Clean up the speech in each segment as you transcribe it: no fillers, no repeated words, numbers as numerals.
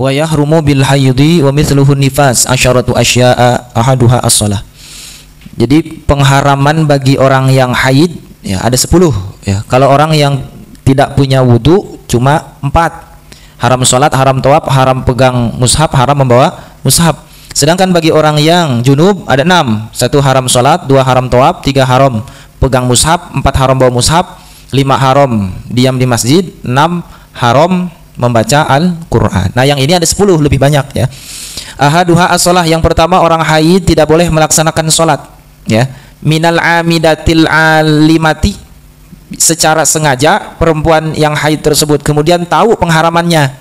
Wa yahrumu bil haydhi wa mithluhu nifas asyaratu asya'a ahaduha as-shalah. Jadi pengharaman bagi orang yang haid ya ada 10 ya. Kalau orang yang tidak punya wudu cuma 4. Haram sholat, haram tawaf, haram pegang mushaf, haram membawa mushaf. Sedangkan bagi orang yang junub ada 6. 1 haram sholat, 2 haram tawaf, 3 haram pegang mushaf, 4 haram bawa mushaf, 5 haram diam di masjid, 6 haram membaca Al-Quran. Nah yang ini ada 10 lebih banyak ya. Ahaduha as-shalah, yang pertama orang haid tidak boleh melaksanakan sholat ya. Minal amidatil alimati, secara sengaja perempuan yang haid tersebut kemudian tahu pengharamannya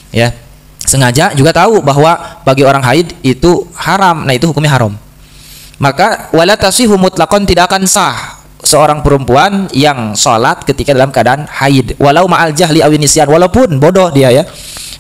ya, sengaja juga tahu bahwa bagi orang haid itu haram, nah itu hukumnya haram. Maka wala tasihu mutlaqan, tidak akan sah seorang perempuan yang sholat ketika dalam keadaan haid, walau ma'al jahli awin nisyan, walaupun bodoh dia ya,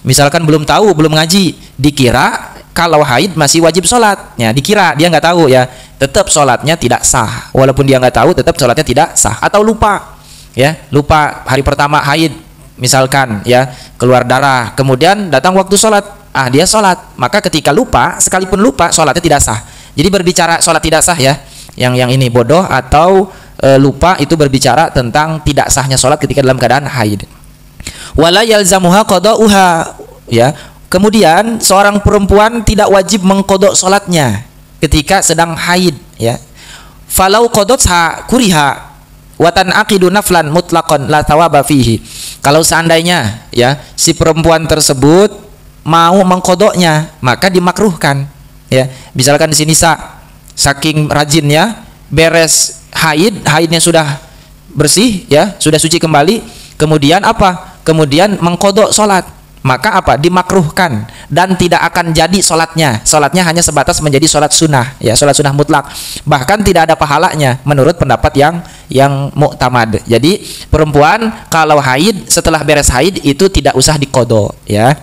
misalkan belum tahu, belum ngaji, dikira kalau haid masih wajib sholat ya, dikira dia nggak tahu ya, tetap sholatnya tidak sah. Walaupun dia nggak tahu, tetap sholatnya tidak sah. Atau lupa ya, lupa hari pertama haid misalkan ya, keluar darah, kemudian datang waktu sholat, dia sholat, maka ketika lupa, sekalipun lupa, sholatnya tidak sah. Jadi berbicara sholat tidak sah ya, yang ini bodoh atau lupa, itu berbicara tentang tidak sahnya sholat ketika dalam keadaan haid. Wala yalzamuha qada'uha ya. Kemudian seorang perempuan tidak wajib mengqada' sholatnya ketika sedang haid ya. Falau qadotha kuriha watan aqidu naflan mutlaqan la thawaba fihi. Kalau seandainya ya si perempuan tersebut mau mengkodoknya, maka dimakruhkan ya. Misalkan di sini saking rajinnya, beres haidnya sudah bersih ya, sudah suci kembali, kemudian apa? Kemudian mengkodok sholat, maka apa? Dimakruhkan dan tidak akan jadi sholatnya. Sholatnya hanya sebatas menjadi sholat sunnah ya, sholat sunnah mutlak, bahkan tidak ada pahalanya menurut pendapat yang mu'tamad. Jadi perempuan kalau haid, setelah beres haid itu tidak usah diqadha ya.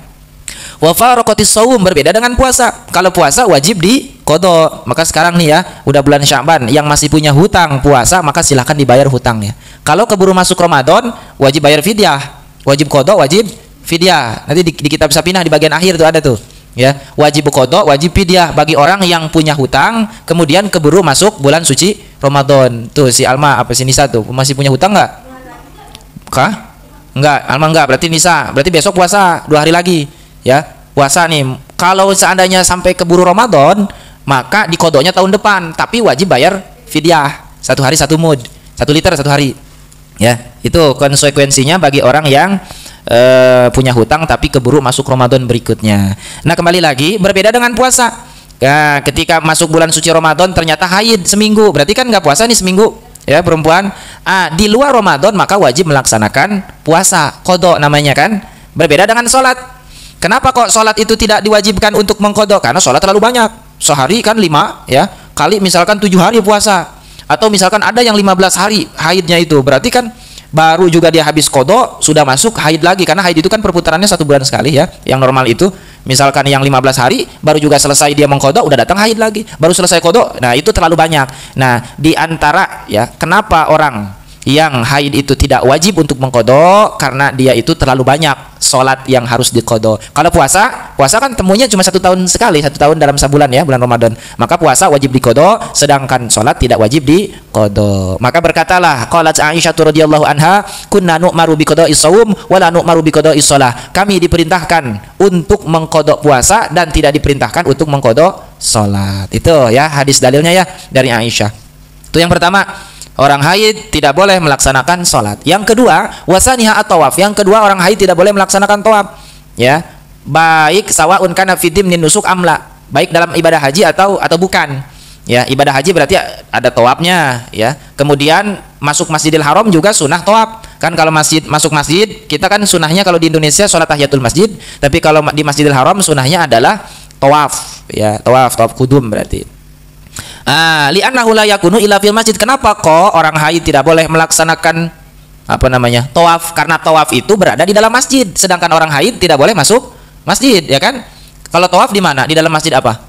Wa faraqatis shaum, berbeda dengan puasa. Kalau puasa wajib diqadha. Maka sekarang nih ya, udah bulan Sya'ban, yang masih punya hutang puasa maka silahkan dibayar hutangnya. Kalau keburu masuk Ramadan, wajib bayar fidyah, wajib qadha, wajib fidyah. Nanti di kitab Sapinah di bagian akhir tuh ada tuh ya, wajib qadha, wajib fidyah bagi orang yang punya hutang kemudian keburu masuk bulan suci Ramadan. Tuh si Alma apa si Nisa tuh masih punya hutang nggak? Kah? Enggak, Alma enggak, berarti Nisa, berarti besok puasa 2 hari lagi ya, puasa nih. Kalau seandainya sampai keburu Ramadan, maka dikodoknya tahun depan, tapi wajib bayar fidyah 1 hari 1 mud, 1 liter 1 hari ya. Itu konsekuensinya bagi orang yang punya hutang tapi keburu masuk Ramadan berikutnya. Nah kembali lagi, berbeda dengan puasa ya, ketika masuk bulan suci Ramadan ternyata haid seminggu, berarti kan nggak puasa nih seminggu ya perempuan. Di luar Ramadan maka wajib melaksanakan puasa, qadha namanya kan. Berbeda dengan sholat. Kenapa kok sholat itu tidak diwajibkan untuk mengqadha? Karena sholat terlalu banyak, sehari kan 5 ya, kali misalkan 7 hari puasa, atau misalkan ada yang 15 hari haidnya, itu berarti kan baru juga dia habis qadha sudah masuk haid lagi, karena haid itu kan perputarannya 1 bulan sekali ya, yang normal itu misalkan yang 15 hari baru juga selesai dia mengqadha udah datang haid lagi, baru selesai qadha. Nah itu terlalu banyak. Nah di antara ya kenapa orang yang haid itu tidak wajib untuk mengqadha, karena dia itu terlalu banyak sholat yang harus diqadha. Kalau puasa kan temunya cuma 1 tahun sekali, 1 tahun dalam sebulan ya, bulan Ramadan, maka puasa wajib diqadha, sedangkan sholat tidak wajib diqadha. Maka berkatalah qalat Aisyah radhiyallahu anha, kunna nu'maru biqada'is shaum wa la nu'maru biqada'is shalah. Kami diperintahkan untuk mengqadha puasa dan tidak diperintahkan untuk mengqadha sholat. Itu ya hadis dalilnya ya dari Aisyah. Itu yang pertama, orang haid tidak boleh melaksanakan sholat. Yang kedua, wasaniha at-tawaf. Yang kedua, orang haid tidak boleh melaksanakan tawaf ya, baik sawaun kana fi dimnin nusuk amla, baik dalam ibadah haji atau bukan ya. Ibadah haji berarti ada tawafnya ya. Kemudian masuk Masjidil Haram juga sunnah tawaf kan. Kalau masuk masjid kita kan sunnahnya, kalau di Indonesia sholat tahiyatul masjid, tapi kalau di Masjidil Haram sunnahnya adalah tawaf ya, tawaf kudum berarti. Li'annahu la yakunu illa fil masjid. Kenapa kok orang haid tidak boleh melaksanakan tawaf? Karena tawaf itu berada di dalam masjid, sedangkan orang haid tidak boleh masuk masjid ya kan. Kalau tawaf di mana? Di dalam masjid apa?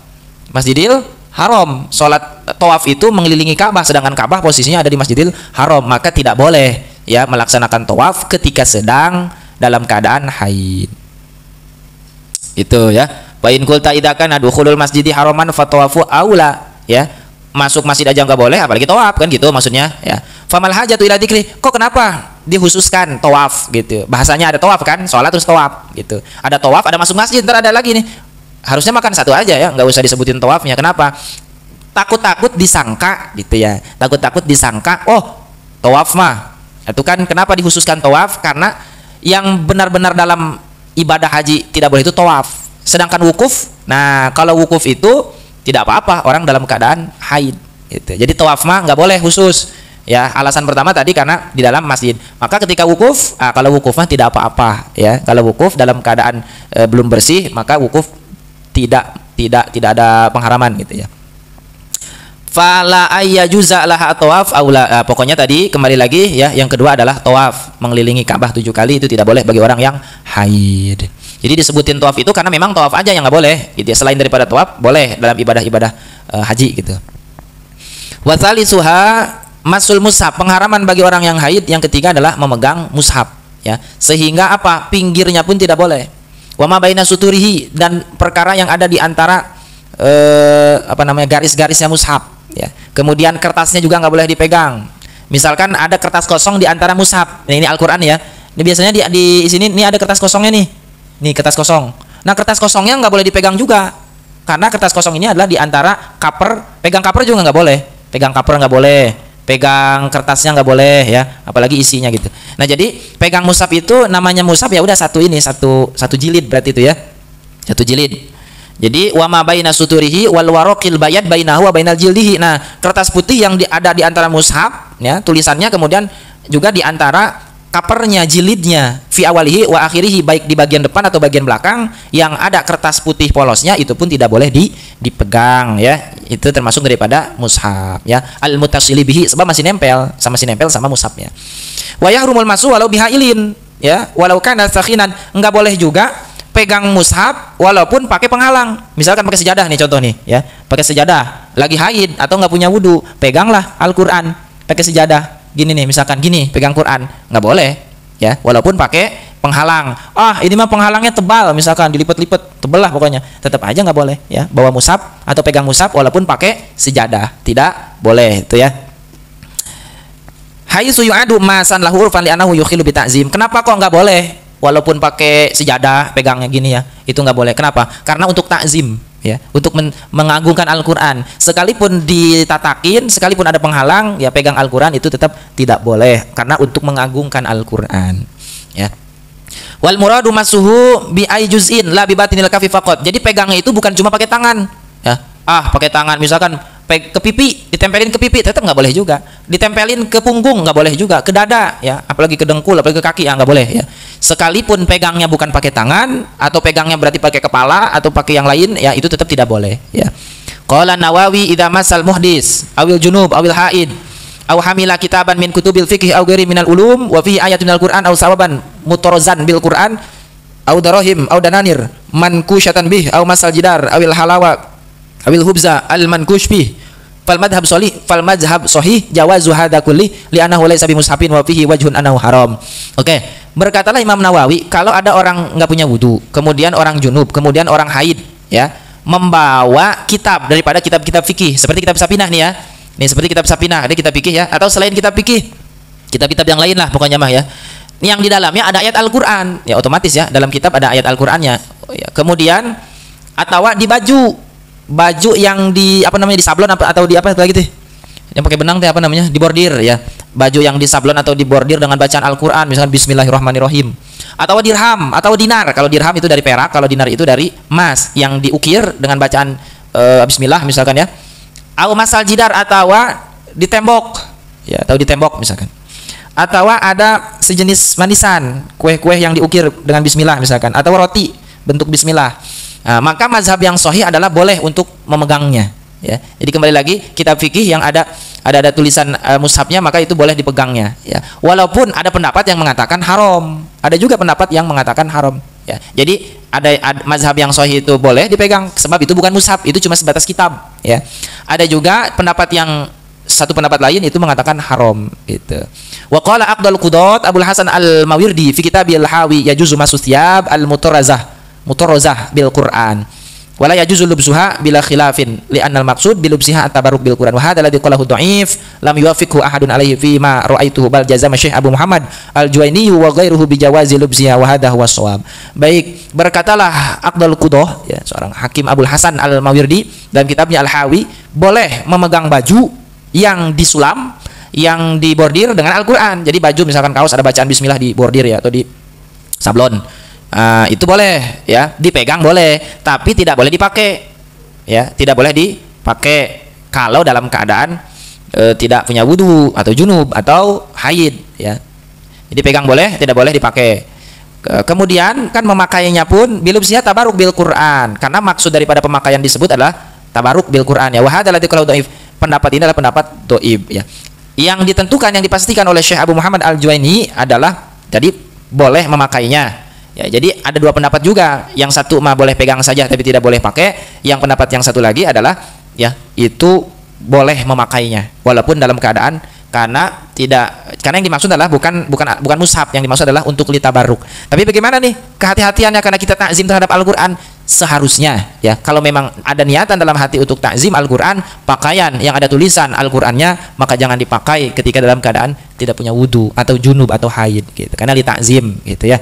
Masjidil Haram. Sholat tawaf itu mengelilingi Ka'bah, sedangkan Ka'bah posisinya ada di Masjidil Haram, maka tidak boleh ya melaksanakan tawaf ketika sedang dalam keadaan haid. Itu ya. Wa in qulta idza kana dukhulul masjidi haraman fatawafu aula, ya. Masuk masjid aja nggak boleh apalagi tawaf, kan gitu maksudnya, ya. Famal hajatu ila dzikri, kok kenapa dikhususkan tawaf gitu. Bahasanya ada tawaf kan, sholat terus tawaf gitu. Ada tawaf, ada masuk masjid, ntar ada lagi nih. Harusnya makan satu aja ya, nggak usah disebutin tawafnya. Kenapa? Takut-takut disangka gitu ya. Takut-takut disangka, oh tawaf mah. Itu kan kenapa dikhususkan tawaf? Karena yang benar-benar dalam ibadah haji tidak boleh itu tawaf. Sedangkan wukuf, nah kalau wukuf itu tidak apa-apa orang dalam keadaan haid gitu. Jadi tawaf mah nggak boleh khusus. Ya, alasan pertama tadi karena di dalam masjid. Maka ketika wukuf, kalau wukuf mah tidak apa-apa ya. Kalau wukuf dalam keadaan belum bersih, maka wukuf tidak ada pengharaman gitu ya. Fala ayyajuza laha tawaf aula. Pokoknya tadi kembali lagi ya, yang kedua adalah tawaf mengelilingi Ka'bah 7 kali itu tidak boleh bagi orang yang haid. Jadi disebutin tawaf itu karena memang tawaf aja yang nggak boleh gitu ya. Selain daripada tawaf boleh dalam ibadah-ibadah haji gitu. Wa tsalisuha masul mushaf, pengharaman bagi orang yang haid yang ketiga adalah memegang mushaf ya. Sehingga apa? Pinggirnya pun tidak boleh. Wa ma baina suturihi, dan perkara yang ada di antara garis-garisnya mushaf ya. Kemudian kertasnya juga nggak boleh dipegang. Misalkan ada kertas kosong di antara mushaf. Nah, ini Al-Qur'an ya. Ini biasanya di sini ini ada kertas kosongnya nih. Nih kertas kosong. Nah, kertas kosongnya nggak boleh dipegang juga. Karena kertas kosong ini adalah di antara cover. Pegang cover juga nggak boleh. Pegang cover nggak boleh. Pegang kertasnya nggak boleh ya, apalagi isinya gitu. Nah, jadi pegang mushaf itu namanya mushaf ya udah satu jilid berarti itu ya. Satu jilid. Jadi wa ma baina suturihi wal waraqil bayad bainahu wa bainal jildihi. Nah, kertas putih yang ada di antara mushaf ya, tulisannya kemudian juga di antara covernya, jilidnya, fi awalihi wa akhirihi, baik di bagian depan atau bagian belakang yang ada kertas putih polosnya itu pun tidak boleh dipegang ya. Itu termasuk daripada mushaf ya. Al mutasili bihi, sebab masih nempel sama mushafnya. Wa yahrumul masu walau bihailin ya, walau kana sakhinan, enggak boleh juga pegang mushaf walaupun pakai penghalang. Misalkan pakai sejadah nih, contoh nih ya, pakai sejadah lagi haid atau nggak punya wudu, peganglah Al-Qur'an pakai sejadah gini nih, misalkan gini pegang Quran, nggak boleh ya, walaupun pakai penghalang. Ini mah penghalangnya tebal, misalkan dilipat-lipat tebal lah pokoknya, tetap aja nggak boleh ya, bawa mushaf atau pegang mushaf walaupun pakai sejadah, tidak boleh itu ya. Haitsu yu'adu masan lahu urfan li'annahu yukhilu bi ta'zim. Kenapa kok nggak boleh walaupun pakai sejadah pegangnya gini ya, itu nggak boleh? Kenapa? Karena untuk takzim ya, untuk mengagungkan Al-Qur'an. Sekalipun ditatakin, sekalipun ada penghalang, ya pegang Al-Qur'an itu tetap tidak boleh karena untuk mengagungkan Al-Qur'an ya. Wal muradu masuhu bi ay juz'in la bi batinil kafi faqat. Jadi pegangnya itu bukan cuma pakai tangan ya. Pakai tangan misalkan ke pipi, ditempelin ke pipi tetap nggak boleh juga. Ditempelin ke punggung nggak boleh juga, ke dada ya, apalagi ke dengkul, apalagi ke kaki ya nggak boleh ya. Sekalipun pegangnya bukan pakai tangan atau pegangnya berarti pakai kepala atau pakai yang lain ya, itu tetap tidak boleh ya. Qala Nawawi idza masal muhdis awil junub awil haid aw hamila kitaban min kutubil fiqh aw ghairi minal ulum wa fihi ayatun al-Qur'an aw sawaban mutarazan bil Qur'an aw darahim aw dananir mankusyatan bih aw masal jidar awil halawa awil hubza al mankush bih fal madhhab sahih jawazu hadza kulli li'annahu laysa bi mushafin wa fihi wajhun annahu haram. Oke, berkatalah Imam Nawawi, kalau ada orang nggak punya wudu, kemudian orang junub, kemudian orang haid ya, membawa kitab daripada kitab-kitab fikih seperti kitab Sapinah nih ya. Nih seperti kitab Sapinah, ada kitab fikih ya, atau selain kitab fikih, kitab-kitab yang lain lah pokoknya mah ya. Yang di dalamnya ada ayat Al-Qur'an, ya otomatis ya, dalam kitab ada ayat Al-Qur'annya. Ya, kemudian atau di baju yang di disablon atau di apa lagi tuh yang pakai benang teh dibordir ya, baju yang disablon atau dibordir dengan bacaan Al-Qur'an, misalnya Bismillahirrahmanirrahim, atau dirham atau dinar. Kalau dirham itu dari perak, kalau dinar itu dari emas yang diukir dengan bacaan Bismillah misalkan ya. Au masal jidar, atau di tembok ya, atau di tembok misalkan, atau ada sejenis manisan, kue-kue yang diukir dengan Bismillah misalkan, atau roti bentuk Bismillah. Nah, maka mazhab yang sahih adalah boleh untuk memegangnya ya. Jadi kembali lagi, kitab fikih yang ada tulisan mushafnya, maka itu boleh dipegangnya ya. Walaupun ada pendapat yang mengatakan haram, ada juga pendapat yang mengatakan haram ya. Jadi ada mazhab yang sahih itu boleh dipegang sebab itu bukan mushaf, itu cuma sebatas kitab ya. Ada juga pendapat yang satu pendapat lain itu mengatakan haram gitu. Wa qala Aqdal Qudat Abul Hasan Al-Mawirdi fi kitabil Hawi yajuzu masu thiyab al-mutarrazah bil Qur'an. Wala yajuzu lubsuha bila khilafin li'anna al-maqsud bi lubsiha at-tabarruk bil Qur'an wa hadha alladhi qalahu dha'if lam yuwafiqhu ahadun alaihi fi ma ra'aituhu bal jazama Syekh Abu Muhammad Al-Juwaini wa ghairuhu bi jawazi lubsiha wa hadha huwa shawab. Baik, berkatalah Aqdal Qudah ya, seorang hakim Abul Hasan Al-Mawirdi dalam kitabnya Al-Hawi, boleh memegang baju yang disulam, yang dibordir dengan Al-Qur'an. Jadi baju misalkan kaos ada bacaan bismillah di bordir ya, atau di sablon. Itu boleh ya, dipegang boleh, tapi tidak boleh dipakai ya, tidak boleh dipakai kalau dalam keadaan tidak punya wudu atau junub atau haid ya. Jadi pegang boleh, tidak boleh dipakai. Kemudian kan memakainya pun bilubsiha tabaruk bil Quran, karena maksud daripada pemakaian disebut adalah tabaruk bil Quran ya. Wa hadzal ladzi qalahu dhaif. Pendapat ini adalah pendapat dhaif ya. Yang ditentukan, yang dipastikan oleh Syekh Abu Muhammad Al-Juwaini adalah jadi boleh memakainya. Ya, jadi ada dua pendapat juga. Yang satu mah boleh pegang saja tapi tidak boleh pakai. Yang pendapat yang satu lagi adalah ya itu boleh memakainya walaupun dalam keadaan karena yang dimaksud adalah bukan mushaf, yang dimaksud adalah untuk litabaruk. Tapi bagaimana nih kehati-hatiannya karena kita takzim terhadap Al-Qur'an? Seharusnya ya, kalau memang ada niatan dalam hati untuk takzim Al-Qur'an, pakaian yang ada tulisan Al-Qur'annya maka jangan dipakai ketika dalam keadaan tidak punya wudu atau junub atau haid gitu, karena litakzim gitu ya.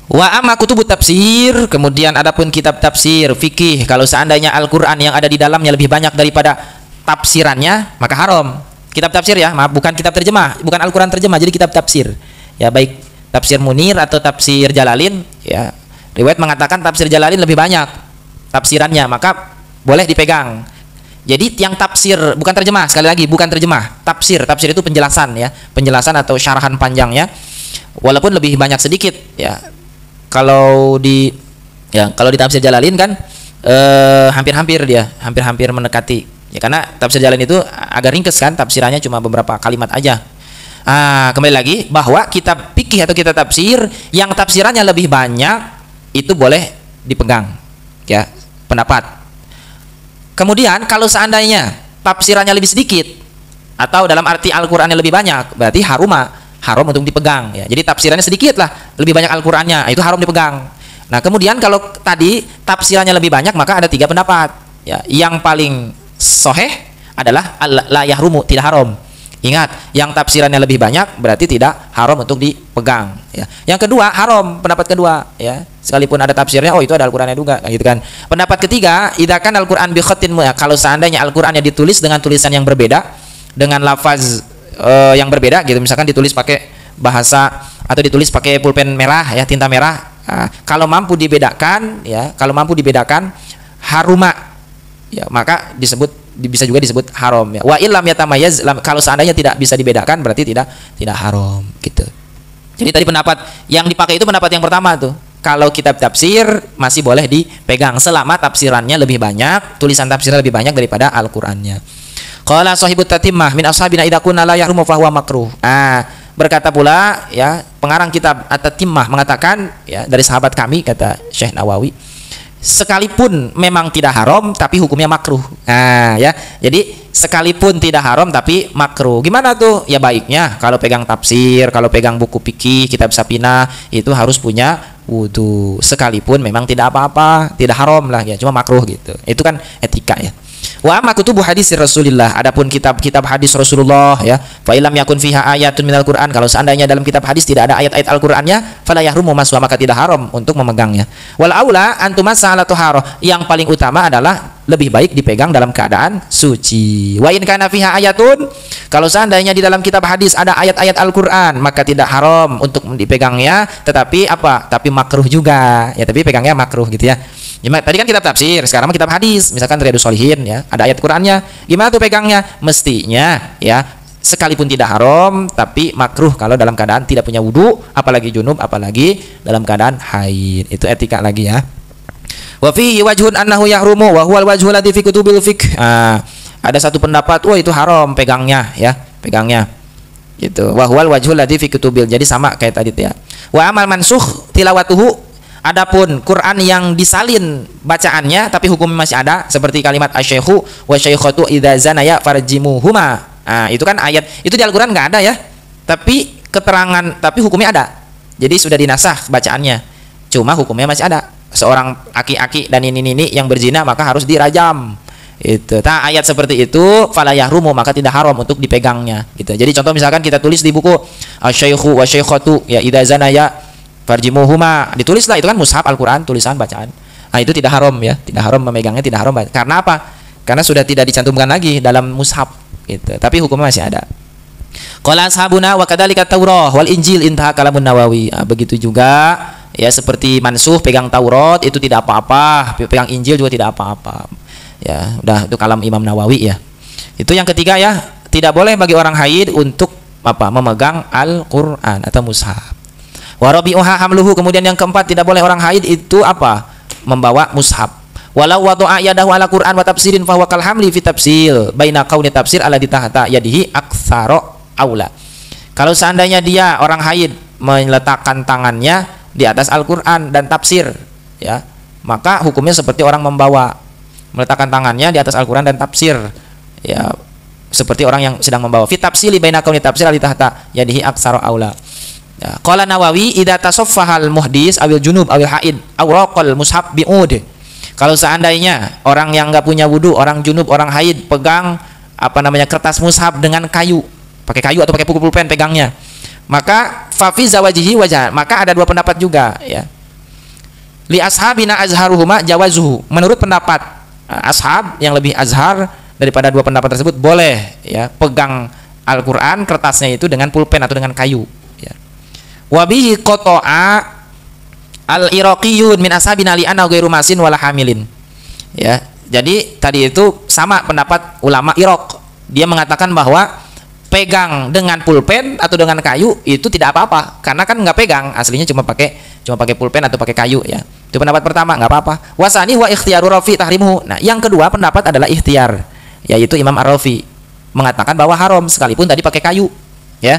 Wa amma kutubut tafsir, kemudian adapun kitab tafsir fikih, kalau seandainya Al-Qur'an yang ada di dalamnya lebih banyak daripada tafsirannya maka haram. Kitab tafsir ya, maaf, bukan kitab terjemah, bukan Al-Qur'an terjemah, jadi kitab tafsir. Ya, baik tafsir Munir atau tafsir Jalalin ya. Riwayat mengatakan tafsir Jalalin lebih banyak tafsirannya, maka boleh dipegang. Jadi yang tafsir bukan terjemah, sekali lagi bukan terjemah, tafsir. Tafsir itu penjelasan ya, penjelasan atau syarahan panjangnya. Walaupun lebih banyak sedikit ya. Kalau di tafsir Jalalin kan hampir-hampir mendekati ya, karena tafsir Jalalin itu agak ringkes kan, tafsirannya cuma beberapa kalimat aja. Kembali lagi bahwa kitab fikih atau kitab tafsir yang tafsirannya lebih banyak itu boleh dipegang ya, pendapat. Kemudian kalau seandainya tafsirannya lebih sedikit atau dalam arti Al-Qur'annya lebih banyak, berarti haram untuk dipegang ya. Jadi tafsirannya sedikit lah, lebih banyak Al-Qur'annya, itu haram dipegang. Nah, kemudian kalau tadi tafsirannya lebih banyak maka ada 3 pendapat ya. Yang paling sahih adalah la yahrumu, tidak haram. Ingat, yang tafsirannya lebih banyak berarti tidak haram untuk dipegang ya. Yang kedua, haram, pendapat kedua ya. Sekalipun ada tafsirnya, oh itu ada Al-Qur'annya juga gitu kan. Pendapat ketiga, idza kan Al-Qur'an bi khatin ya, kalau seandainya Al-Qur'annya ditulis dengan tulisan yang berbeda, dengan lafaz yang berbeda gitu, misalkan ditulis pakai bahasa atau ditulis pakai pulpen merah ya, tinta merah. Kalau mampu dibedakan ya, haruma ya, maka bisa juga disebut haram ya. Wa illam yatamayaz, kalau seandainya tidak bisa dibedakan berarti tidak haram gitu. Jadi tadi pendapat yang dipakai itu pendapat yang pertama tuh. Kalau kitab tafsir masih boleh dipegang selama tafsirannya lebih banyak, tulisan tafsirnya lebih banyak daripada Al-Qur'annya. Qala sahibut tatimah min ashabina idza kunna la yahrumu fa huwa makruh. Berkata pula ya, pengarang kitab At-Tatimah mengatakan ya, dari sahabat kami, kata Syekh Nawawi, sekalipun memang tidak haram tapi hukumnya makruh. Ya. Jadi sekalipun tidak haram tapi makruh. Gimana tuh? Ya baiknya kalau pegang tafsir, kalau pegang buku fikih, kitab Sapina itu harus punya wudu. Sekalipun memang tidak apa-apa, tidak haram lah ya, cuma makruh gitu. Itu kan etika ya. Wa amma kutubu hadis Rasulillah, adapun kitab-kitab hadis Rasulullah ya, fa illam yakun fiha ayatun minal Qur'an, kalau seandainya dalam kitab hadis tidak ada ayat-ayat Al-Qur'annya, fala yahrumu maswa, maka tidak haram untuk memegangnya. Wal aula antumasa ala taharah, yang paling utama adalah lebih baik dipegang dalam keadaan suci. Wa in kana fiha ayatun, kalau seandainya di dalam kitab hadis ada ayat-ayat Al-Qur'an, maka tidak haram untuk dipegangnya, tetapi apa? Tapi makruh juga. Ya, tapi pegangnya makruh gitu ya. Tadi kan kitab tafsir, sekarang kitab hadis, misalkan Riyadhus Shalihin ya, ada ayat Qur'annya. Gimana tuh pegangnya? Mestinya ya, sekalipun tidak haram tapi makruh kalau dalam keadaan tidak punya wudu, apalagi junub, apalagi dalam keadaan haid. Itu etika lagi ya. Wa fihi wajhun annahu yahrumu wa huwal wajhul ladzi fi kutubil fiqh. Ada satu pendapat, wah itu haram pegangnya ya, pegangnya. Gitu. Wa huwal wajhul ladzi fi kutubil. Jadi sama kayak tadi ya. Wa amal mansukh tilawatuhu, Adapun Quran yang disalin bacaannya tapi hukumnya masih ada, seperti kalimat asy-syaikhu wa syaikhatu idza zanaya farjimuhuma. Nah, itu kan ayat itu di Al-Qur'an nggak ada ya. Tapi keterangan tapi hukumnya ada. Jadi sudah dinasah bacaannya. Cuma hukumnya masih ada. Seorang aki-aki dan ini yang berzina maka harus dirajam. Itu. Nah, ayat seperti itu fala yahrumu maka tidak haram untuk dipegangnya gitu. Jadi contoh misalkan kita tulis di buku asy-syaikhu wa syaikhatu ya idza zanaya farjimuhuma, ditulislah itu kan mushaf Al-Qur'an, tulisan bacaan. Nah, itu tidak haram ya, tidak haram memegangnya, tidak haram. Karena apa? Karena sudah tidak dicantumkan lagi dalam mushaf gitu. Tapi hukumnya masih ada. Qala ashabuna wa kadzalika Taurah wal Injil intaha kalamun Nawawi. Nah, begitu juga ya seperti mansuh pegang Taurat itu tidak apa-apa, pegang Injil juga tidak apa-apa. Ya, udah itu kalam Imam Nawawi ya. Itu yang ketiga ya, tidak boleh bagi orang haid untuk apa? Memegang Al-Qur'an atau mushaf. Warabi'uha hamluhu, kemudian yang keempat tidak boleh orang haid itu apa? Membawa mushaf. Walau wada'a yadahu ala Qur'an wa tafsirin fa huwa kal hamli fi tafsil baina qauli tafsir alladhi tahta yadihi aktsara aula. Kalau seandainya dia orang haid meletakkan tangannya di atas Al-Qur'an dan tafsir ya, maka hukumnya seperti orang membawa, meletakkan tangannya di atas Al-Qur'an dan tafsir ya, seperti orang yang sedang membawa. Fi tafsili baina qauli tafsir alladhi tahta yadihi aktsara aula. Ya, qala Nawawi idza tasaffahal muhdis awil junub awil haid awraqal mushaf bi'ud. Kalau seandainya orang yang enggak punya wudu, orang junub, orang haid pegang apa namanya kertas mushaf dengan kayu, pakai kayu atau pakai pulpen pegangnya, maka fa fi zawajihi wajah, maka ada dua pendapat juga ya. Li ashabina azharuhuma jawazuhu. Menurut pendapat ashab yang lebih azhar daripada dua pendapat tersebut, boleh ya pegang Al-Qur'an kertasnya itu dengan pulpen atau dengan kayu. Wabihi qata'a al-iraqiyun min ashabina li anna ghairu masin wala hamilin. Ya, jadi tadi itu sama pendapat ulama Irak. Dia mengatakan bahwa pegang dengan pulpen atau dengan kayu itu tidak apa-apa, karena kan nggak pegang, aslinya cuma pakai pulpen atau pakai kayu ya. Itu pendapat pertama, nggak apa-apa. Wasani wa ikhtiyaru Rafi tahrimuhu. Nah, yang kedua pendapat adalah ikhtiar, yaitu Imam Ar-Rafi mengatakan bahwa haram sekalipun tadi pakai kayu ya.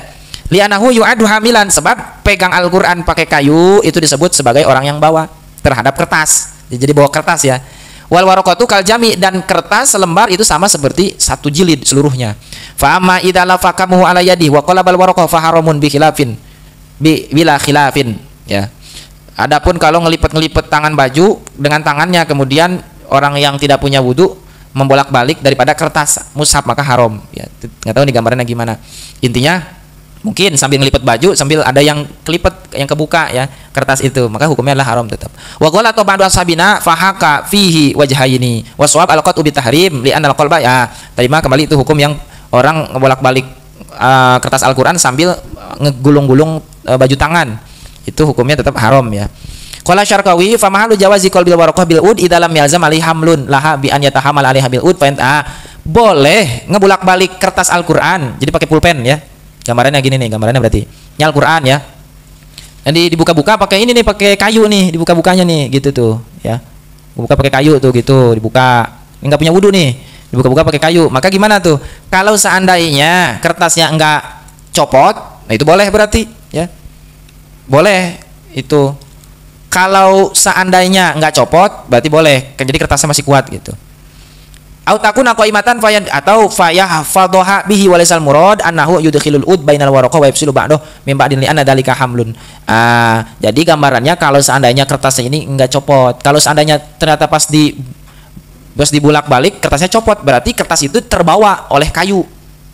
Li'anahu yu'adu hamilan, sebab pegang Al-Qur'an pakai kayu itu disebut sebagai orang yang bawa terhadap kertas. Jadi bawa kertas ya. Wal waraqatu kal jami, dan kertas selembar itu sama seperti satu jilid seluruhnya. Fa amma idza lafakamuhu ala yadi wa qalabal waraqah fa haramun bi khilafin bila khilafin ya. Adapun kalau ngelipet-ngelipet tangan baju dengan tangannya, kemudian orang yang tidak punya wudu membolak-balik daripada kertas mushaf, maka haram ya. Enggak tahu nih gambarannya gimana. Intinya mungkin sambil ngelipet baju sambil ada yang kelipet, yang kebuka ya kertas itu, maka hukumnya adalah haram tetap. Wa qala ba'du ashabina fahaka fihi wajhaini wa shawab al-qat'u bi tahrim li anna al-qalba ya. Tadi mah kembali itu hukum yang orang bolak-balik kertas Al-Qur'an sambil ngegulung-gulung baju tangan. Itu hukumnya tetap haram ya. Qala Syarqawi fa mahalu jawazi qalbil waraqah bil ud idza lam yalzam alaihi hamlun laha bi an yatahammal alaiha bil ud fa boleh ngebulak-balik kertas Al-Qur'an jadi pakai pulpen ya. Gambarannya gini nih, gambarannya berarti ini Al-Qur'an ya. Jadi dibuka-buka pakai ini nih, pakai kayu nih, dibuka-bukanya nih gitu tuh ya. Buka pakai kayu tuh gitu, dibuka. Ini enggak punya wudu nih, dibuka-buka pakai kayu. Maka gimana tuh? Kalau seandainya kertasnya enggak copot, nah itu boleh berarti ya. Boleh itu. Kalau seandainya enggak copot, berarti boleh. Kan jadi kertasnya masih kuat gitu. Autakuna qaimatan fayad atau fayahfadhaha bihi walaisal murad annahu yudkhilul ud bainal waraqah wa yafsilu ba'dahu min ba'din li anna dalika hamlun. Jadi gambarannya kalau seandainya kertasnya ini enggak copot, kalau seandainya ternyata pas dibulak-balik kertasnya copot, berarti kertas itu terbawa oleh kayu.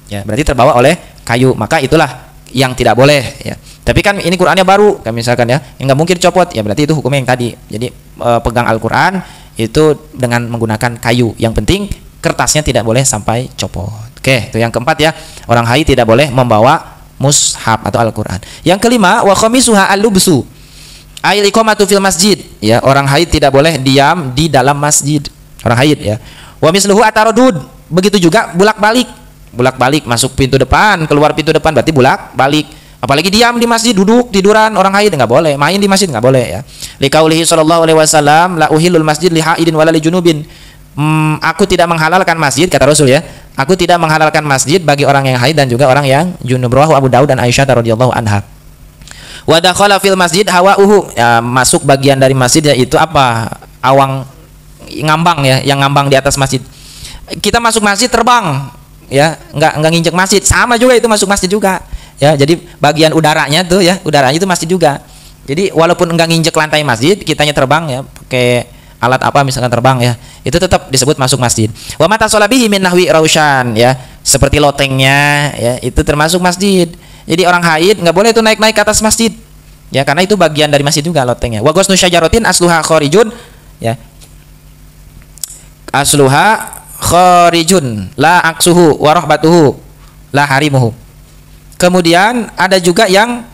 Ya, berarti terbawa oleh kayu, maka itulah yang tidak boleh ya. Tapi kan ini Qur'annya baru, kan misalkan ya, enggak mungkin copot, ya berarti itu hukumnya yang tadi. Jadi pegang Al-Qur'an itu dengan menggunakan kayu. Yang penting kertasnya tidak boleh sampai copot. Oke, itu yang keempat ya. Orang haid tidak boleh membawa mushaf atau Al-Qur'an. Yang kelima, wa khamisuha al-lubsu. Ail iqamatu fil masjid. Ya, orang haid tidak boleh diam di dalam masjid. Orang haid ya. Wa misluhu ataradud. Begitu juga bulak-balik. Bulak-balik masuk pintu depan, keluar pintu depan, berarti bulak-balik. Apalagi diam di masjid, duduk tiduran, orang haid enggak boleh. Main di masjid enggak boleh ya. Liqaulihi sallallahu alaihi wasallam, la uhillul masjid li haidin wala li junubin. Aku tidak menghalalkan masjid, kata Rasul ya. Aku tidak menghalalkan masjid bagi orang yang haid dan juga orang yang junub. Rawahu Abu Daud dan Aisyah radhiyallahu anha. Wa dakhala fil masjid hawa'uhu, ya, masuk bagian dari masjid yaitu apa? Awang ngambang ya, yang ngambang di atas masjid. Kita masuk masjid terbang ya, nggak nginjek masjid, sama juga itu masuk masjid juga ya. Jadi bagian udaranya tuh ya, udaranya itu masjid juga. Jadi walaupun enggak nginjek lantai masjid, kitanya terbang ya, pakai alat apa misalkan terbang ya, itu tetap disebut masuk masjid. Wa mata sholabihi min nahwi raushan ya, seperti lotengnya ya, itu termasuk masjid. Jadi orang haid nggak boleh itu naik-naik ke atas masjid ya, karena itu bagian dari masjid juga lotengnya. Wa ghusnu syajaratin asluha kharijun ya, asluha kharijun la aksuhu wa rahbatuhu la harimuhu. Kemudian ada juga yang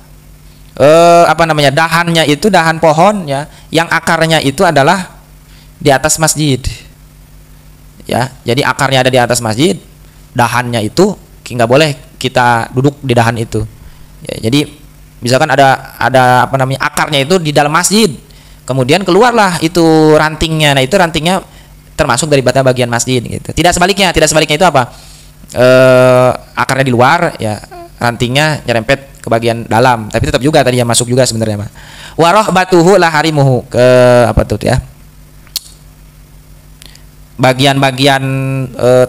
apa namanya, dahannya itu dahan pohon ya, yang akarnya itu adalah di atas masjid ya. Jadi akarnya ada di atas masjid, dahannya itu nggak boleh kita duduk di dahan itu ya. Jadi misalkan ada apa namanya, akarnya itu di dalam masjid, kemudian keluarlah itu rantingnya, nah itu rantingnya termasuk dari bagian masjid gitu. Tidak sebaliknya itu apa, akarnya di luar ya, rantingnya nyerempet ke bagian dalam, tapi tetap juga tadi yang masuk juga sebenarnya mah. Waroh batuhu lah harimuhu, ke apa tuh ya, bagian-bagian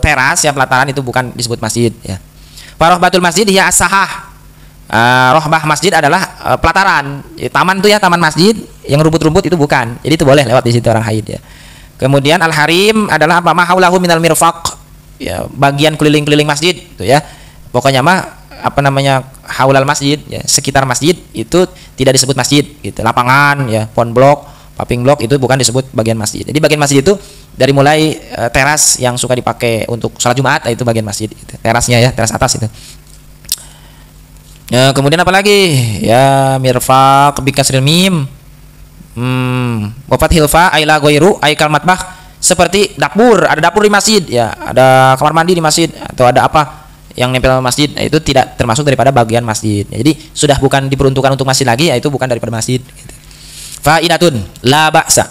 teras ya, pelataran itu bukan disebut masjid ya. Waroh batul masjid ya as-sahah. Rohbah masjid adalah pelataran ya, taman tuh ya, taman masjid yang rumput-rumput itu bukan, jadi itu boleh lewat di situ orang haid ya. Kemudian al-harim adalah apa, mahaulahu minal mirfaq ya, bagian keliling-keliling masjid itu ya. Pokoknya mah apa namanya, haulal masjid ya, sekitar masjid itu tidak disebut masjid gitu. Lapangan ya, pon blok, paving blok itu bukan disebut bagian masjid. Jadi bagian masjid itu dari mulai teras yang suka dipakai untuk sholat Jumat, itu bagian masjid gitu. Terasnya ya, teras atas itu ya. Kemudian apa lagi ya, mirfaq bikasril mim, wafat hilfa aila goiru aikal matbah, seperti dapur, ada dapur di masjid ya, ada kamar mandi di masjid, atau ada apa yang nempel masjid, itu tidak termasuk daripada bagian masjid. Jadi sudah bukan diperuntukkan untuk masjid lagi, itu bukan daripada masjid gitu. Faidatun la ba'sa,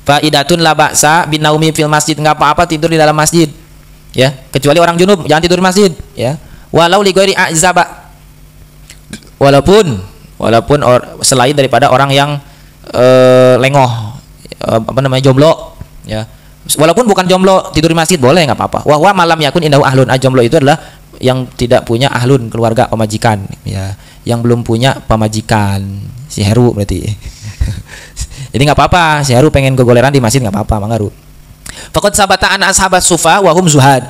faidatun la ba'sa bin naumi fil masjid, enggak apa-apa tidur di dalam masjid ya, kecuali orang junub jangan tidur di masjid ya. Walau li ghairi azaba, walaupun selain daripada orang yang lengoh, apa namanya, jomblo ya, walaupun bukan jomblo tidur di masjid boleh, nggak apa-apa. Wah malam yakun indahu ahlun, jomblo itu adalah yang tidak punya ahlun, keluarga, pemajikan ya, yang belum punya pemajikan, si Heru berarti. Jadi nggak apa-apa, si Heru pengen gogoleran di masjid nggak apa-apa, mangaru. Faqad sabata an ashabat sufa wa hum zuhad.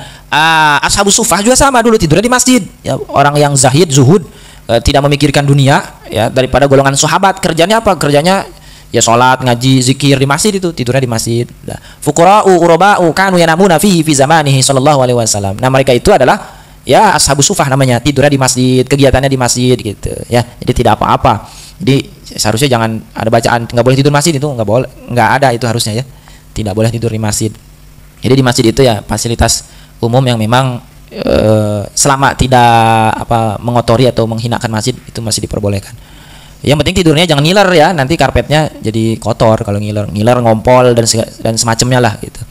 Ashabus sufah juga sama, dulu tidurnya di masjid ya, orang yang zahid, zuhud, tidak memikirkan dunia ya, daripada golongan sahabat. Kerjanya apa? Kerjanya ya sholat, ngaji, zikir di masjid, itu tidurnya di masjid. Fuqara'u uraba'u kanu yanamuna fihi fi zamanihi sallallahu alaihi wasallam. Nah, mereka itu adalah ya ashabus sufah namanya, tidurnya di masjid, kegiatannya di masjid gitu ya. Jadi tidak apa-apa. Jadi seharusnya jangan ada bacaan nggak boleh tidur masjid, itu nggak boleh, nggak ada itu harusnya ya. Tidak boleh tidur di masjid. Jadi di masjid itu ya fasilitas umum yang memang selama tidak apa mengotori atau menghinakan masjid, itu masih diperbolehkan. Yang penting tidurnya jangan ngiler ya, nanti karpetnya jadi kotor kalau ngiler, ngompol dan semacamnya lah gitu.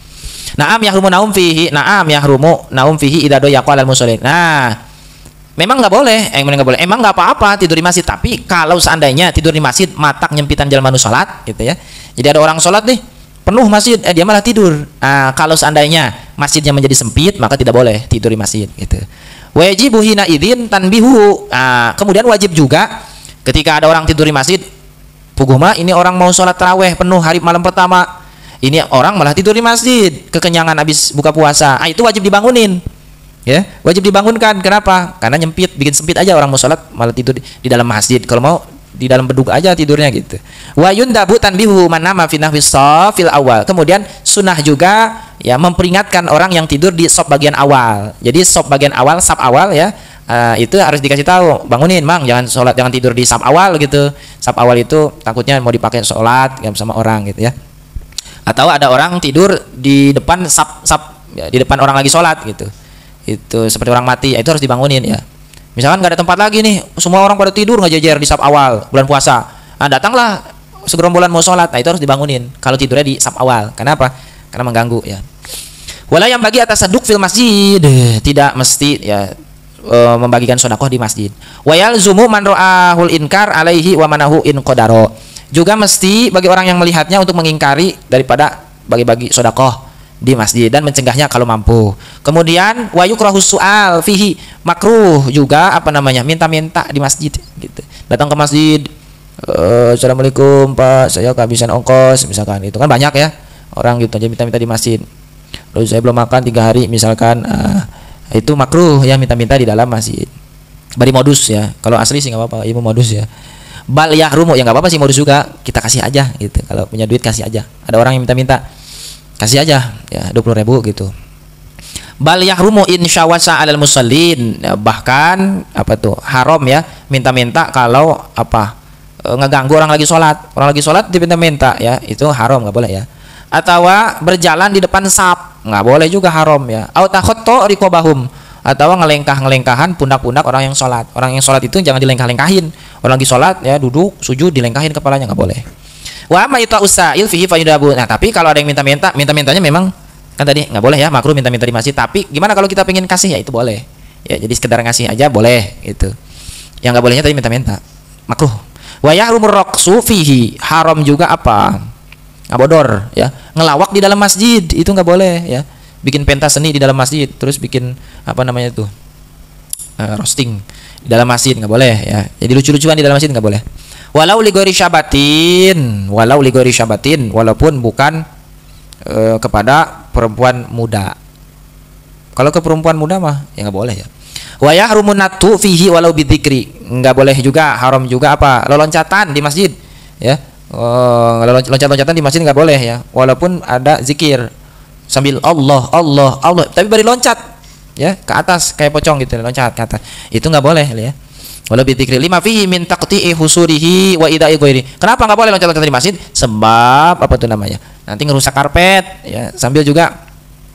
Naam yahrumu naum fihi, idza doyaqa al musallin. Nah, memang nggak boleh, emang nggak apa-apa tidur di masjid, tapi kalau seandainya tidur di masjid matak nyempitan jalan manu salat gitu ya. Jadi ada orang salat nih penuh masjid, dia malah tidur. Kalau seandainya masjidnya menjadi sempit, maka tidak boleh tidur di masjid gitu. Wajibu hina idzin tanbihu. Kemudian wajib juga ketika ada orang tidur di masjid, puguma ini orang mau sholat taraweh penuh hari malam pertama, ini orang malah tidur di masjid, kekenyangan habis buka puasa, itu wajib dibangunin ya, wajib dibangunkan. Kenapa? Karena nyempit, bikin sempit aja, orang mau sholat malah tidur di dalam masjid, kalau mau di dalam bedug aja tidurnya gitu. Wa yundabu tanbihu man nama fi nahwi shafil awal. Kemudian sunnah juga ya memperingatkan orang yang tidur di shaf bagian awal. Jadi shaf bagian awal, saf awal ya, itu harus dikasih tahu, bangunin mang, jangan sholat, jangan tidur di saf awal gitu. Saf awal itu takutnya mau dipakai sholat ya, sama orang gitu ya. Atau ada orang tidur di depan saf ya, di depan orang lagi sholat gitu, itu seperti orang mati, itu harus dibangunin ya. Misalkan nggak ada tempat lagi nih, semua orang pada tidur ngejejer di saf awal bulan puasa, datanglah segerombolan mau sholat, itu harus dibangunin kalau tidurnya di saf awal. Kenapa? Karena mengganggu ya. Wala yang bagi atas saduk fil masjid, tidak mesti ya membagikan sedekah di masjid. Wa yalzumu man ra'ahul inkar alaihi wa manahu in qadaro. Juga mesti bagi orang yang melihatnya untuk mengingkari daripada bagi-bagi sedekah di masjid dan mencegahnya kalau mampu. Kemudian wa yukrahu su'al fihi, makruh juga apa namanya minta-minta di masjid gitu. Datang ke masjid, Assalamualaikum Pak, saya kehabisan ongkos misalkan, itu kan banyak ya orang gitu aja minta-minta di masjid. Lalu saya belum makan 3 hari misalkan, itu makruh ya minta-minta di dalam masjid. Bari modus ya, kalau asli sih nggak apa-apa, ibu modus ya. Bal yahrumu ya nggak apa-apa sih modus juga, kita kasih aja gitu. Kalau punya duit kasih aja. Ada orang yang minta-minta, kasih aja ya 20.000 gitu. Bal yahrumu insyawasa alal musallin, ya, bahkan apa tuh haram ya minta-minta kalau apa ngeganggu orang lagi sholat diminta-minta ya, itu haram, nggak boleh ya. Atau berjalan di depan saf, nggak boleh juga, haram ya. Au takhotto riqabahum, atau ngelengkahan pundak-pundak orang yang sholat itu jangan dilengkah-lengkahin. Orang lagi sholat ya duduk sujud dilengkahin kepalanya, nggak boleh. Wa ma yuta'usail fihi fayudabu. Nah tapi kalau ada yang minta-mintanya memang kan tadi nggak boleh ya, makruh minta-minta di masjid. Tapi gimana kalau kita pengen kasih ya itu boleh ya, jadi sekedar ngasih aja boleh gitu. Yang nggak bolehnya tadi minta-minta, makruh. Wa yahrumur raqsu fihi, haram juga apa ngabodor ya, ngelawak di dalam masjid itu nggak boleh ya. Bikin pentas seni di dalam masjid, terus bikin apa namanya tuh roasting di dalam masjid nggak boleh ya. Jadi lucu-lucuan di dalam masjid nggak boleh. Walau ligori syabatin, walaupun bukan kepada perempuan muda. Kalau ke perempuan muda mah ya nggak boleh ya. Wa yahrumun natu fihi walau bidzikri, nggak boleh juga, haram juga apa loncatan di masjid ya. Loncat-loncatan di masjid nggak boleh ya, walaupun ada zikir sambil Allah tapi bari loncat ya ke atas kayak pocong gitu, loncat ke atas itu nggak boleh ya. Walau bidzikri lima fihi min taqti'i husurihi wa ida'i ghairi. Kenapa nggak boleh loncat-loncat di masjid? Sebab apa tuh namanya, nanti ngerusak karpet ya, sambil juga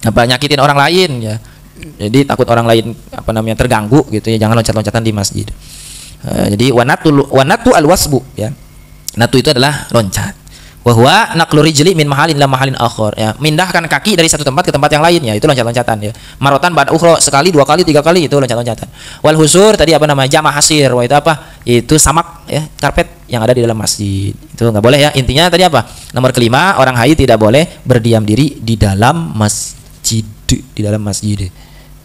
apa nyakitin orang lain ya. Jadi takut orang lain apa namanya terganggu gitu ya, jangan loncat-loncatan di masjid. Jadi wanatu alwasbu ya. Natu itu adalah loncat. Wa huwa naqlu rijli min mahalin ila mahalin akhar ya, mindahkan kaki dari satu tempat ke tempat yang lain ya, itu loncat-loncatan ya. Marotan ba'da ukhra, sekali, 2 kali, 3 kali itu loncat-loncatan. Wal husur tadi apa namanya jama' hasir, wah itu apa? Itu samak ya, karpet yang ada di dalam masjid. Itu nggak boleh ya. Intinya tadi apa? Nomor kelima, orang haid tidak boleh berdiam diri di dalam masjid,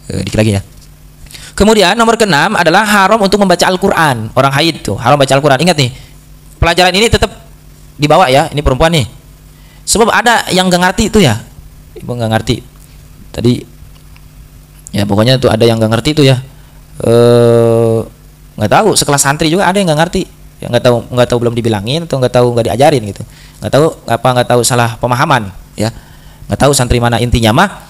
dikit lagi ya. Kemudian nomor keenam adalah haram untuk membaca Al-Quran. Orang haid tuh haram baca Al-Quran. Ingat nih, pelajaran ini tetap dibawa ya, ini perempuan nih. Sebab ada yang nggak ngerti itu ya, ibu nggak ngerti tadi ya, pokoknya tuh ada yang nggak ngerti itu ya, nggak tahu, sekelas santri juga ada yang nggak ngerti ya, nggak tahu belum dibilangin atau nggak diajarin gitu, nggak tahu salah pemahaman ya, nggak tahu santri mana. Intinya mah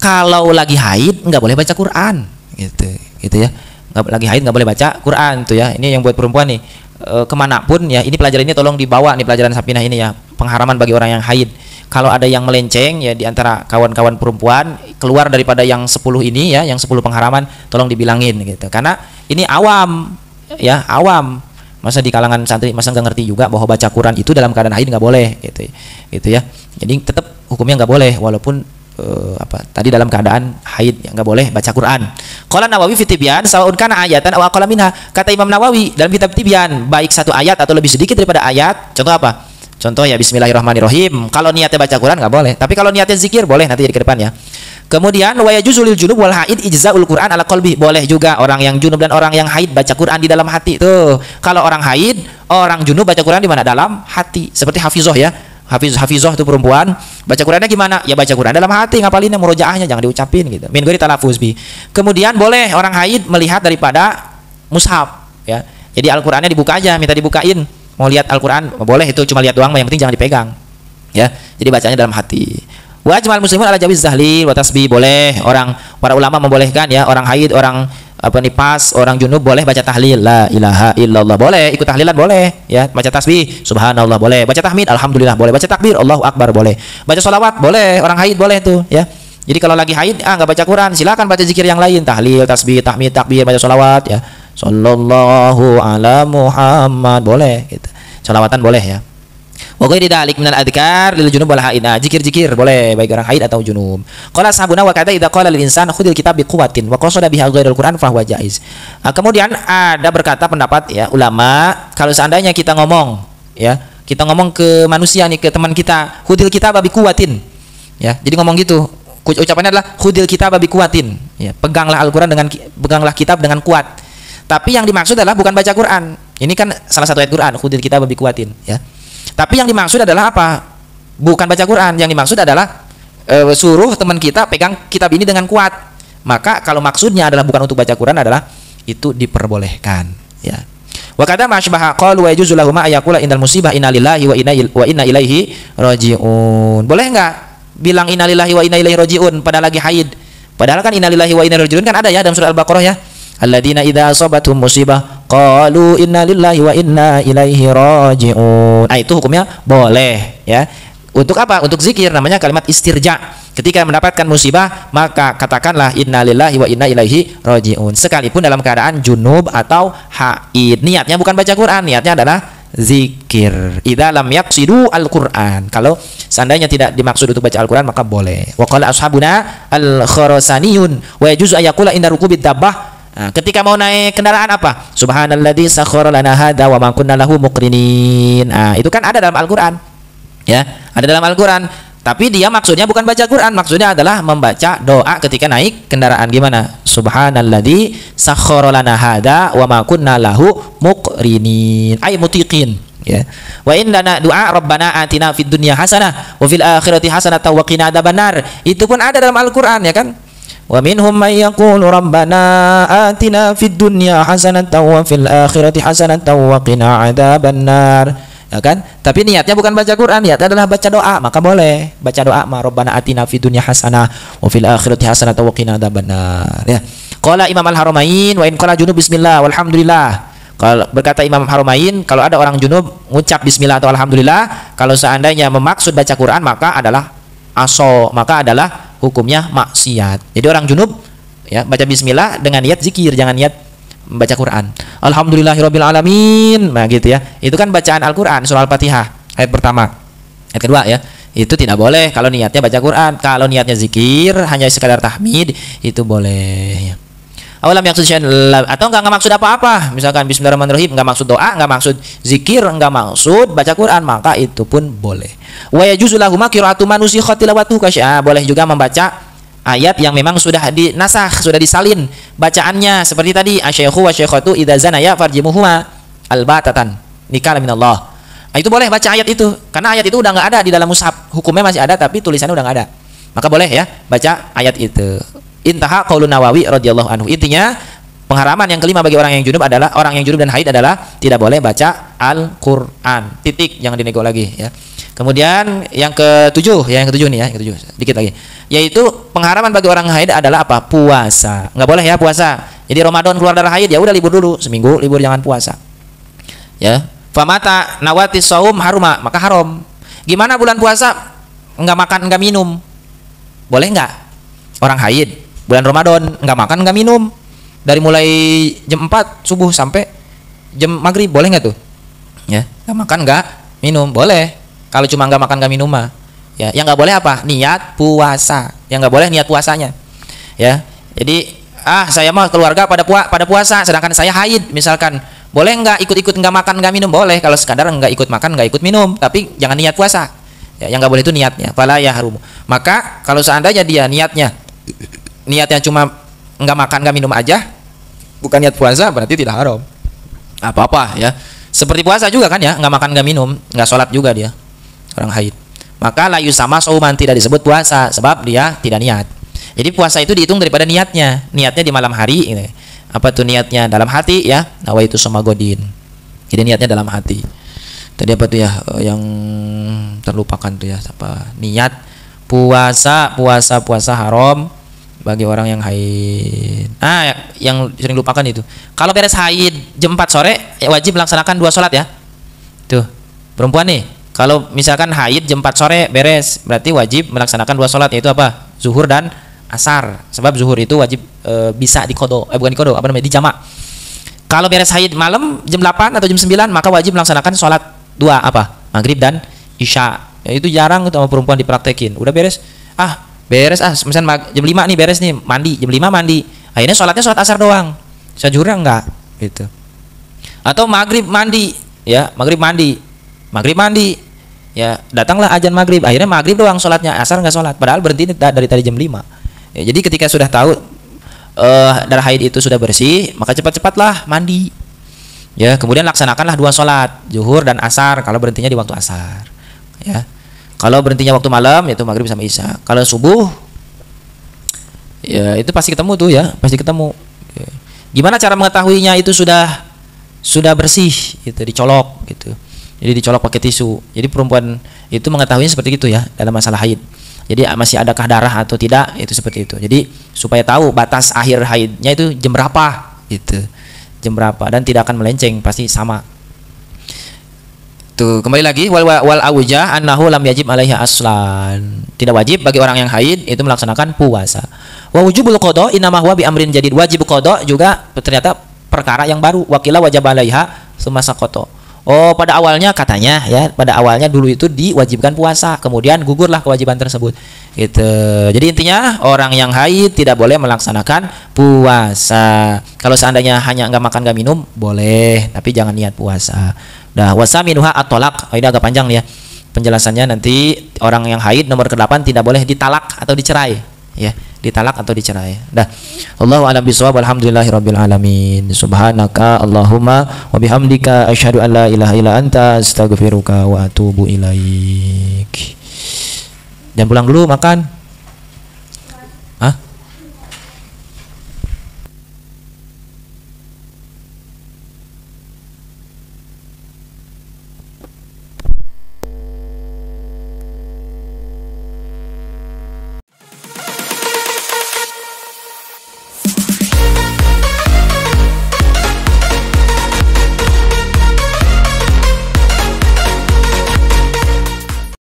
kalau lagi haid nggak boleh baca Quran gitu ya, lagi haid nggak boleh baca Quran tuh ya. Ini yang buat perempuan nih, kemanapun ya, ini pelajaran ini tolong dibawa nih, pelajaran Sapinah ini ya, pengharaman bagi orang yang haid. Kalau ada yang melenceng ya di antara kawan-kawan perempuan keluar daripada yang 10 ini ya, yang 10 pengharaman, tolong dibilangin gitu, karena ini awam ya, awam, masa di kalangan santri masa nggak ngerti juga bahwa baca Quran itu dalam keadaan haid nggak boleh gitu ya. Jadi tetap hukumnya nggak boleh walaupun tadi dalam keadaan haid ya, nggak boleh baca Quran. Qala Nawawi fi Tibyan sawaun kana ayatan aw aqalla minha. Kata Imam Nawawi dalam kitab Tibyan, baik satu ayat atau lebih sedikit daripada ayat. Contoh apa? Contoh ya bismillahirrahmanirrahim. Kalau niatnya baca Quran nggak boleh, tapi kalau niatnya zikir boleh, nanti jadi ke depan ya. Kemudian wa yajuzu lil junub wal haid ijza'ul Quran ala qalbi. Boleh juga orang yang junub dan orang yang haid baca Quran di dalam hati tuh. Kalau orang haid, orang junub baca Quran di mana? Dalam hati. Seperti hafizah ya. Hafizah itu perempuan, baca Qurannya gimana? Ya baca Quran dalam hati, ngapalinnya, murojaahnya jangan diucapin gitu. Min ghairi talaffuz bi. Kemudian boleh orang haid melihat daripada mushaf ya. Jadi Al-Qur'annya dibuka aja, minta dibukain. Mau lihat Al-Qur'an boleh, itu cuma lihat doang, yang penting jangan dipegang. Ya. Jadi bacanya dalam hati. Wa ajmal muslimun ala jawiz zahlil wa tasbih, boleh. Para ulama membolehkan ya, orang haid, orang nifas, orang junub boleh baca tahlil la ilaha illallah, boleh ikut tahlilan, boleh ya, baca tasbih subhanallah boleh, baca tahmid alhamdulillah boleh, baca takbir Allahu akbar boleh, baca sholawat boleh, orang haid boleh tuh ya. Jadi kalau lagi haid nggak baca Quran, silakan baca zikir yang lain, tahlil, tasbih, tahmid, takbir, baca sholawat ya, sallallahu ala Muhammad boleh gitu, sholawatan boleh ya. Wa ghairi dzalik minal adhkar lil junub wal haid. Zikir-zikir boleh baik orang haid atau junub. Qala sahabuna wa kata idza qala lil insan khudil kitab biquwatin wa qasada biha ghairul Qur'an fa huwa jaiz. Kemudian ada berkata pendapat ya ulama, kalau seandainya kita ngomong ya, kita ngomong ke manusia nih, ke teman kita, khudil kitab biquwatin. Ya, jadi ngomong gitu. Ucapannya adalah khudil kitab biquwatin. Ya, peganglah Al-Qur'an dengan peganglah kitab dengan kuat. Tapi yang dimaksud adalah bukan baca Quran. Ini kan salah satu ayat Quran, khudil kitab biquwatin ya. Tapi yang dimaksud adalah apa? Bukan baca Quran. Yang dimaksud adalah suruh teman kita pegang kitab ini dengan kuat. Maka kalau maksudnya adalah bukan untuk baca Quran, adalah itu diperbolehkan. Ya. Wa kata ma'asbaha qalu wa yajuzu lahum ayaqula indal musibah inna lillahi wa inna ilaihi rajiun. Boleh enggak bilang inna lillahi wa inna ilaihi rajiun pada lagi haid? Padahal kan inna lillahi wa inna ilaihi rajiun kan ada ya dalam surah Al-Baqarah ya. Alladzina idza asabathum musibah qalu inna lillahi wa inna ilaihi rajiun. Itu hukumnya boleh ya. Untuk apa? Untuk zikir, namanya kalimat istirja. Ketika mendapatkan musibah maka katakanlah inna lillahi wa inna ilaihi rajiun, sekalipun dalam keadaan junub atau haid. Niatnya bukan baca Quran, niatnya adalah zikir. Idza lam yaqsidu al-Qur'an. Kalau seandainya tidak dimaksud untuk baca Al-Qur'an maka boleh. Wa qala ashabuna al-khurasaniyun wa yajuzu ayaqula inda rukubid dabbah. Nah, ketika mau naik kendaraan apa? Subhanalladzi sakhkhara lana hadza wa ma kunna lahu muqrinin. Itu kan ada dalam Al-Qur'an. Ya, ada dalam Al-Qur'an. Tapi dia maksudnya bukan baca Quran, maksudnya adalah membaca doa ketika naik kendaraan. Gimana? Subhanalladzi sakhkhara lana hadza wa ma kunna lahu muqrinin. Ay mutiqin. Ya. Wa indana du'a rabbana atina fid dunya hasanah wa fil akhirati hasanah wa qina adzabannar. Itu pun ada dalam Al-Qur'an ya kan? Wa minhum may yaqulu rabbana atina fid dunya hasanatan wa fil akhirati hasanatan wa qina adzabannar. Ya kan? Tapi niatnya bukan baca Quran, niatnya adalah baca doa, maka boleh baca doa ma rabbana atina fid dunya hasanah wa fil akhirati hasanatan wa qina adzabannar. Ya. Qala Imam Al-Haramain wa in qala junub bismillah walhamdulillah. Kalau berkata Imam Haramain, kalau ada orang junub ngucap bismillah atau alhamdulillah, kalau seandainya memaksud baca Quran maka adalah aso, maka adalah hukumnya maksiat. Jadi orang junub ya baca bismillah dengan niat zikir, jangan niat membaca Quran. Alhamdulillahirabbil alamin. Nah gitu ya. Itu kan bacaan Al-Qur'an surah Al-Fatihah ayat pertama. Ayat kedua ya. Itu tidak boleh kalau niatnya baca Quran. Kalau niatnya zikir hanya sekadar tahmid itu boleh ya. Awalam yang atau enggak maksud apa-apa. Misalkan bismillahirrahmanirrahim enggak maksud doa, enggak maksud zikir, enggak maksud baca Quran, maka itu pun boleh. Wa yajuzu lahum qira'atu man nusikha tilawatuhu kasya. Boleh juga membaca ayat yang memang sudah dinasakh, sudah disalin bacaannya, seperti tadi asyaykhu wa syaykhatu idza zanaya farjimuhuma albatatan nikah minallah. Itu boleh baca ayat itu karena ayat itu udah enggak ada di dalam mushaf. Hukumnya masih ada tapi tulisannya udah enggak ada. Maka boleh ya baca ayat itu. Intaha qaulun Nawawi radhiyallahu anhu. Intinya pengharaman yang kelima bagi orang yang junub adalah, orang yang junub dan haid adalah tidak boleh baca Al-Qur'an. Titik, jangan dinego lagi ya. Kemudian yang ketujuh nih ya, yang ketujuh dikit lagi. Yaitu pengharaman bagi orang haid adalah apa? Puasa. Enggak boleh ya puasa. Jadi Ramadan keluar darah haid ya udah libur dulu seminggu, libur jangan puasa. Ya. Famata nawati saum haruma, maka haram. Gimana bulan puasa enggak makan, enggak minum? Boleh enggak? Orang haid bulan Ramadan enggak makan, enggak minum. Dari mulai jam 4 subuh sampai jam maghrib, boleh enggak tuh? Ya, enggak makan, enggak minum, boleh. Kalau cuma enggak makan, enggak minum mah. Ya, yang enggak boleh apa? Niat puasa. Yang enggak boleh niat puasanya. Ya. Jadi, saya mah keluarga pada puasa sedangkan saya haid misalkan. Boleh enggak ikut-ikut enggak makan, enggak minum? Boleh kalau sekadar enggak ikut makan, enggak ikut minum, tapi jangan niat puasa. Ya, yang enggak boleh itu niatnya. Fala yahrum. Maka kalau seandainya dia niatnya cuma enggak makan, enggak minum aja, bukan niat puasa, berarti tidak haram. Apa-apa ya. Seperti puasa juga kan ya, enggak makan, enggak minum, enggak sholat juga dia. Orang haid. Maka layu sama sauman, tidak disebut puasa sebab dia tidak niat. Jadi puasa itu dihitung daripada niatnya. Niatnya di malam hari ini. Apa tuh niatnya? Dalam hati ya. Nawaitu samagodin. Jadi niatnya dalam hati. Tadi apa tuh ya yang terlupakan tuh ya, apa? Niat puasa haram bagi orang yang haid. Yang sering lupakan itu. Kalau beres haid jam 4 sore ya wajib melaksanakan 2 sholat ya. Tuh, perempuan nih. Kalau misalkan haid jam 4 sore beres, berarti wajib melaksanakan 2 sholat, yaitu apa? Zuhur dan asar. Sebab zuhur itu wajib bisa dikodo, bukan dikodo, apa namanya? Dijamak. Kalau beres haid malam jam 8 atau jam 9 maka wajib melaksanakan sholat 2 apa? Maghrib dan Isya. Ya, itu jarang tuh sama perempuan dipraktekin. Udah beres. Beres misalnya jam 5 nih beres nih, mandi. Jam 5 mandi. Akhirnya sholatnya sholat asar doang. Zuhur enggak gitu. Atau maghrib mandi, ya, maghrib mandi. Ya, datanglah azan maghrib. Akhirnya maghrib doang sholatnya, asar enggak sholat. Padahal berhenti dari tadi jam 5. Ya, jadi ketika sudah tahu darah haid itu sudah bersih, maka cepat-cepatlah mandi. Ya, kemudian laksanakanlah 2 sholat, zuhur dan asar kalau berhentinya di waktu asar. Ya. Kalau berhentinya waktu malam yaitu maghrib sama isya. Kalau subuh ya itu pasti ketemu tuh ya, pasti ketemu. Ya. Gimana cara mengetahuinya itu sudah bersih, itu dicolok gitu. Jadi dicolok pakai tisu. Jadi perempuan itu mengetahuinya seperti itu ya dalam masalah haid. Jadi masih adakah darah atau tidak, itu seperti itu. Jadi supaya tahu batas akhir haidnya itu jam berapa gitu. Jam berapa dan tidak akan melenceng, pasti sama. Tuh, kembali lagi wal awjah annahu lam yajib alaiha aslan. Tidak wajib bagi orang yang haid itu melaksanakan puasa. Wa wujubul qada innama huwa bi amrin jadid. Wajib qada juga ternyata perkara yang baru. Wakila wajib alaiha tsumma saqata. Oh, pada awalnya katanya ya, pada awalnya dulu itu diwajibkan puasa, kemudian gugurlah kewajiban tersebut. Gitu. Jadi intinya orang yang haid tidak boleh melaksanakan puasa. Kalau seandainya hanya enggak makan enggak minum boleh, tapi jangan niat puasa. Dah wasaminuha at-talaq. Ini agak panjang nih ya. Penjelasannya nanti orang yang haid nomor ke-8 tidak boleh ditalak atau dicerai, ya. Ditalak atau dicerai. Dah. Allahu a'lam bishawab. Alhamdulillahirabbil alamin. Subhanaka Allahumma wa bihamdika asyhadu an la ilaha illa anta astaghfiruka wa atubu ilaik. Jangan pulang dulu, makan.